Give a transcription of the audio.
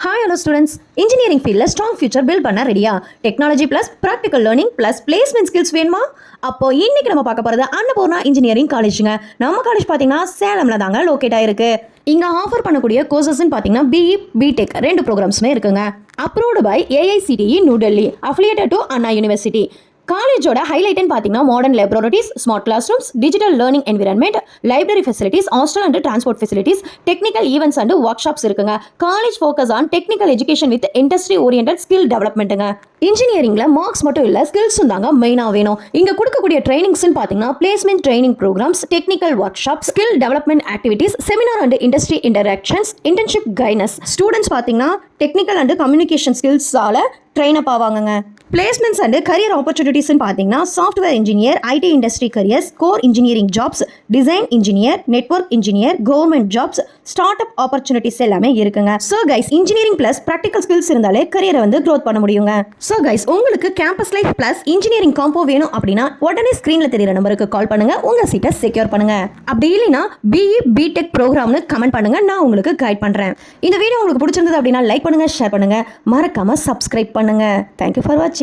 Hello students. Engineering field strong future build பண்ண ரெடியா? Technology plus practical learning plus placement skills வேணுமா? அப்போ இன்னைக்கு நம்ம பார்க்க போறது அன்னபூர்ணா இன்ஜினியரிங் காலேஜ்ங்க. நம்ம காலேஜ் பாத்தீங்கன்னா சேலம்ல தாங்க லொகேட் ஆயிருக்கு. இங்க ஆஃபர் பண்ணக்கூடிய கோர்சஸ்ன்னு பாத்தீங்கன்னா BE, BTech ரெண்டு ப்ரோக்ராம்ஸ்மே இருக்குங்க. Approved by AICTE new Delhi, affiliated to Anna university. காலேஜோட ஹைலைட்னு பார்த்தீங்கன்னா modern laboratories, smart class rooms, digital learning environment, library facilities, hostel and transport facilities, technical events and workshops இருக்குங்க. College focus on technical education with industry orient skill டெவலப்மெண்ட்டுங்க. இன்ஜினியரிங்ல marks மட்டும் இல்ல, ஸ்கில்ஸும் தாங்க மெயினாக வேணும். இங்க கொடுக்கக்கூடிய ட்ரைனிங்ஸ்னு பார்த்தீங்கன்னா placement training programmes, technical workshop, skill development activities, seminar and industry interactions, internship guidance. Students பார்த்தீங்கன்னா டெக்னிக்கல் அண்ட் கம்யூனிகேஷன் ஸ்கில்ஸால ட்ரெயின் அப் ஆவாங்க. பிளேஸ்மெண்ட்ஸ் அண்ட் கரியர் ஆப்பர்ச்சுனிட்டிஸ்னு பார்த்தீங்கன்னா software engineer, IT industry careers, core engineering jobs, design engineer, network engineer, government jobs, start up opportunities எல்லாமே இருக்குங்க. So guys, engineering plus practical skills இருந்தாலே கரியரை வந்து growth பண்ண முடியுங்க. ஸோ கைஸ், உங்களுக்கு campus life plus engineering combo வேணும் அப்படின்னா உடனே ஸ்க்ரீனில் தெரியுற நம்பருக்கு கால் பண்ணுங்க, உங்க சீட்டை செக்யூர் பண்ணுங்க. அப்படி இல்லைன்னா BE, BTech ப்ரோக்ராம்னு கமெண்ட் பண்ணுங்க, நான் உங்களுக்கு கைட் பண்றேன். இந்த வீடியோ உங்களுக்கு பிடிச்சிருந்தது அப்படின்னா லைக் பண்ணுங்க, ஷேர் பண்ணுங்க, மறக்காம சப்ஸ்கிரைப் பண்ணுங்க. தேங்க்யூ ஃபார் வாட்சிங்.